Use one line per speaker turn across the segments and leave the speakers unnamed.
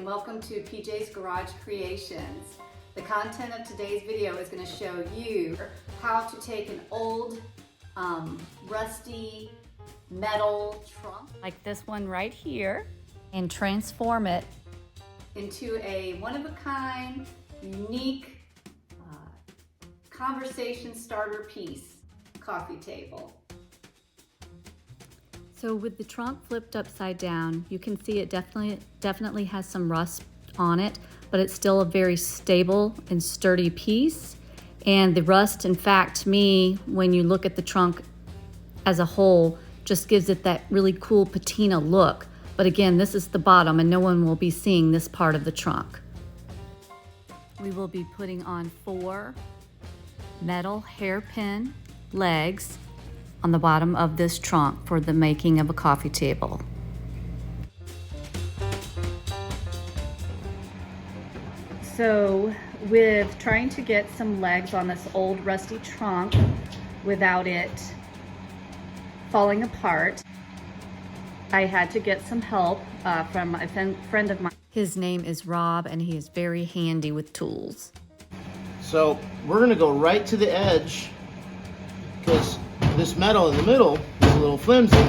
and welcome to PJ's Garage Creations. The content of today's video is going to show you how to take an old, rusty metal trunk,
like this one right here, and transform it
into a one-of-a-kind, unique conversation starter piece coffee table.
So with the trunk flipped upside down, you can see it definitely has some rust on it, but it's still a very stable and sturdy piece. And the rust, in fact, to me, when you look at the trunk as a whole, just gives it that really cool patina look. But again, this is the bottom and no one will be seeing this part of the trunk. We will be putting on 4 metal hairpin legs on the bottom of this trunk for the making of a coffee table. So with trying to get some legs on this old rusty trunk without it falling apart, I had to get some help from a friend of mine. His name is Rob and he is very handy with tools.
So we're gonna go right to the edge because this metal in the middle is a little flimsy,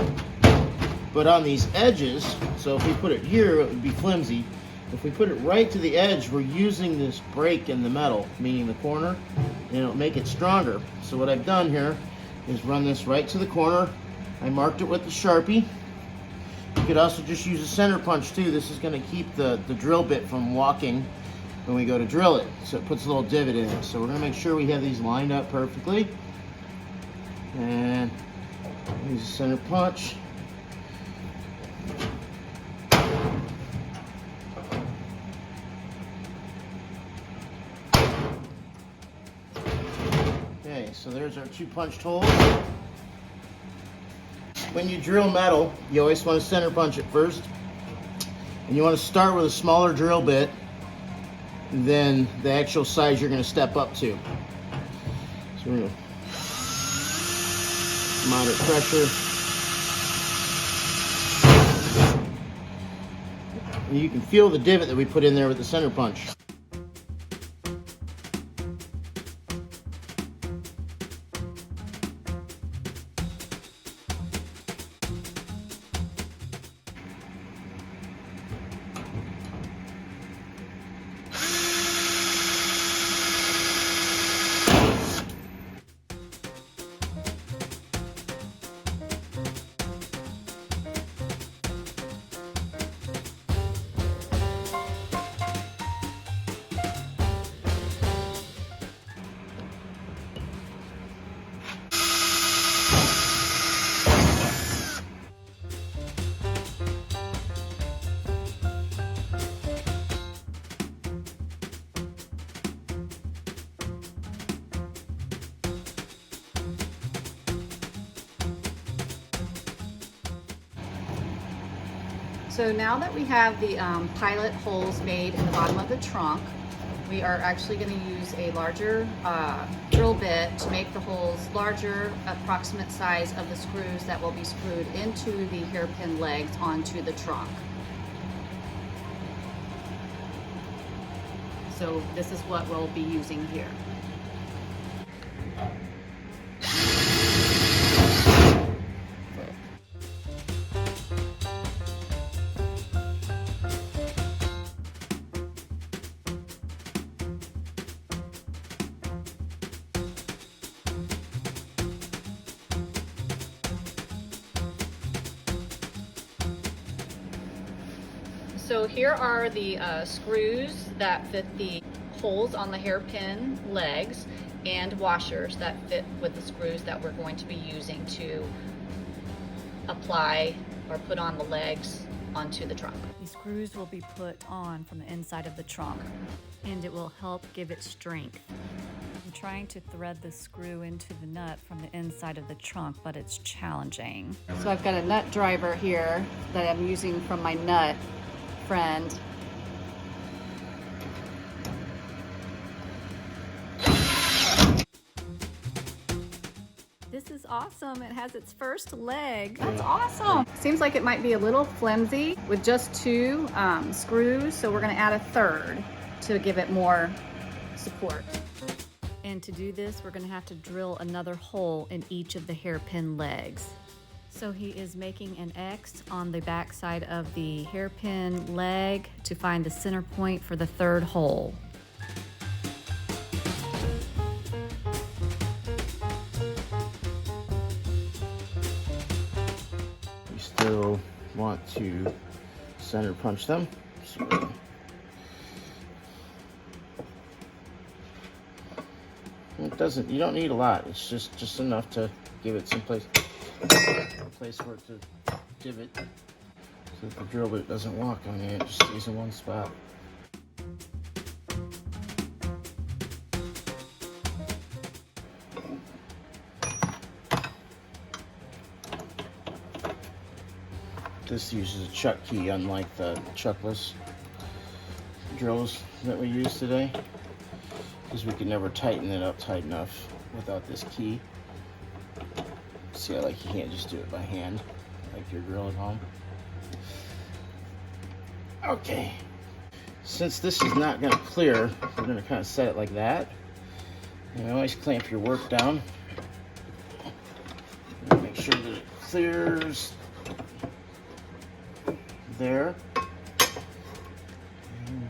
but on these edges, so if we put it here, it would be flimsy. If we put it right to the edge, we're using this break in the metal, meaning the corner, and it'll make it stronger. So what I've done here is run this right to the corner. I marked it with the Sharpie. You could also just use a center punch too. This is gonna keep the drill bit from walking when we go to drill it. So it puts a little divot in it. So we're gonna make sure we have these lined up perfectly. And use a center punch. Okay, so there's our 2 punched holes. When you drill metal, you always want to center punch it first. And you want to start with a smaller drill bit than the actual size you're going to step up to. So we're going to moderate pressure. And you can feel the divot that we put in there with the center punch.
So now that we have the pilot holes made in the bottom of the trunk, we are actually going to use a larger drill bit to make the holes larger, approximate size of the screws that will be screwed into the hairpin legs onto the trunk. So this is what we'll be using here. So here are the screws that fit the holes on the hairpin legs and washers that fit with the screws that we're going to be using to apply or put on the legs onto the trunk.
These screws will be put on from the inside of the trunk and it will help give it strength. I'm trying to thread the screw into the nut from the inside of the trunk, but it's challenging.
So I've got a nut driver here that I'm using from my nut friend.
This is is awesome. It has its first leg.
That's awesome. Seems like it might be a little flimsy with just 2 screws, so we're gonna add a 3rd to give it more support.
And to do this, we're gonna have to drill another hole in each of the hairpin legs. So he is making an X on the back side of the hairpin leg to find the center point for the 3rd hole.
We still want to center punch them. So it doesn't, you don't need a lot. It's just enough to give it some place for it to divot, so that the drill bit doesn't walk on it. It just stays in one spot. This uses a chuck key, unlike the chuckless drills that we use today, because we can never tighten it up tight enough without this key. See, like you can't just do it by hand like your drill at home. Okay, since this is not going to clear, we're going to kind of set it like that. And always clamp your work down. Make sure that it clears there. And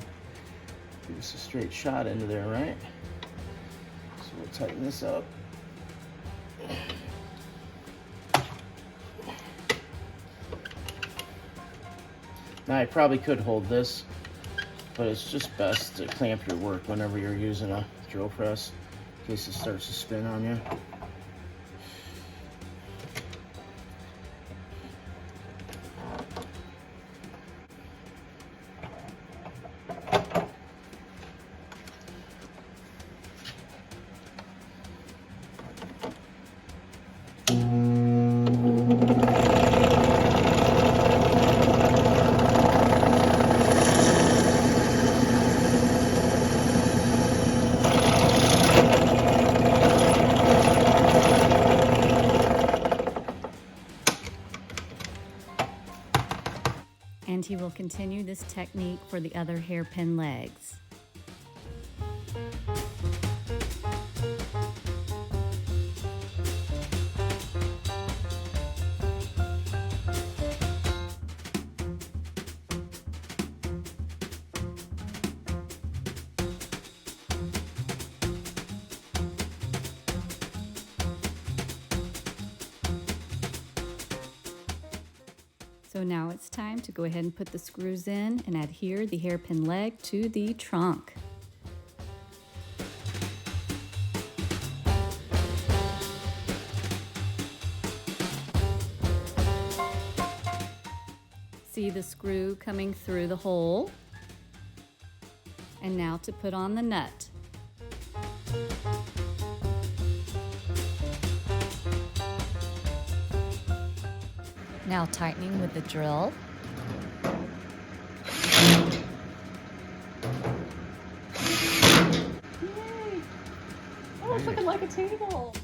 give us a straight shot into there, right? So we'll tighten this up. Now I probably could hold this, but it's just best to clamp your work whenever you're using a drill press, in case it starts to spin on you.
And he will continue this technique for the other hairpin legs. So now it's time to go ahead and put the screws in and adhere the hairpin leg to the trunk. See the screw coming through the hole. And now to put on the nut. Now tightening with the drill.
Yay! Oh, it's looking like a table.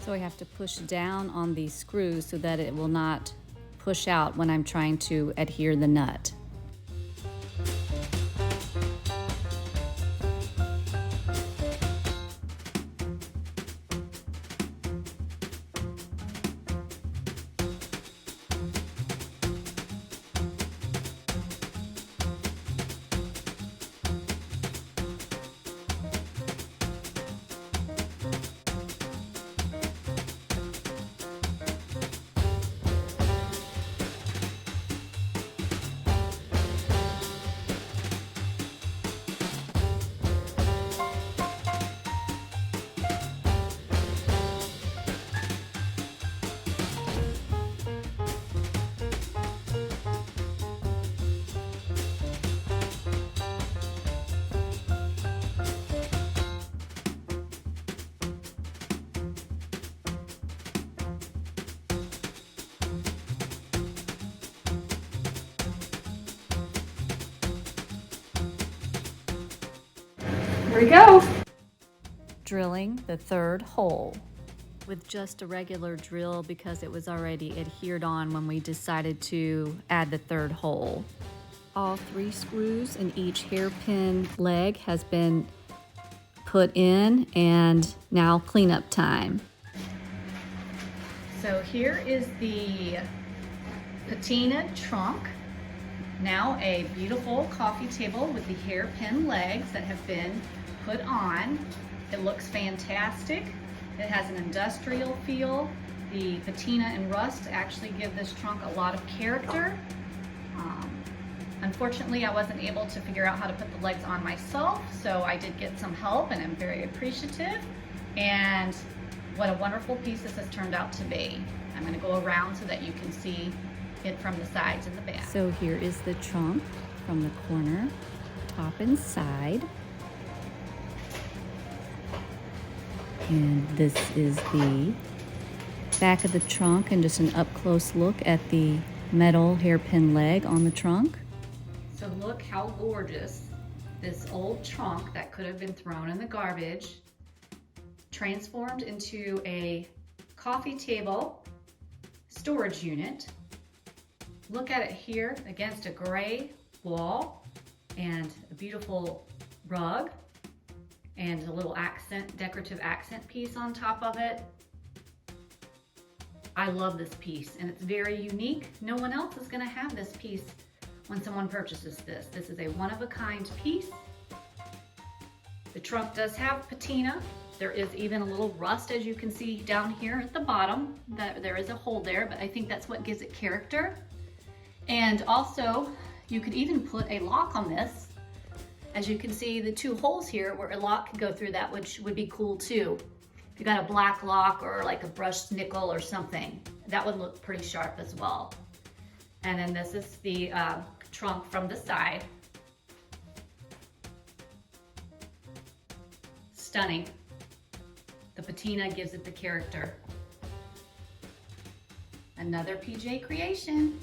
So I have to push down on these screws so that it will not push out when I'm trying to adhere the nut.
Here we go.
Drilling the third hole with just a regular drill because it was already adhered on when we decided to add the third hole. All 3 screws in each hairpin leg has been put in, and now cleanup time.
So here is the patina trunk. Now a beautiful coffee table with the hairpin legs that have been put on. It looks fantastic. It has an industrial feel. The patina and rust actually give this trunk a lot of character. Unfortunately, I wasn't able to figure out how to put the legs on myself, so I did get some help, and I'm very appreciative. And what a wonderful piece this has turned out to be. I'm going to go around so that you can see it from the sides and the back.
So here is the trunk from the corner, top and side. And this is the back of the trunk, and just an up-close look at the metal hairpin leg on the trunk.
So look how gorgeous this old trunk that could have been thrown in the garbage transformed into a coffee table storage unit. Look at it here against a gray wall and a beautiful rug and a little decorative accent piece on top of it. I love this piece, and it's very unique. No one else is gonna have this piece when someone purchases this. This is a one-of-a-kind piece. The trunk does have patina. There is even a little rust, as you can see down here at the bottom. There is a hole there, but I think that's what gives it character. And also, you could even put a lock on this. As you can see, the 2 holes here where a lock could go through that, which would be cool too. If you got a black lock or like a brushed nickel or something, that would look pretty sharp as well. And then this is the trunk from the side. Stunning. The patina gives it the character. Another PJ creation.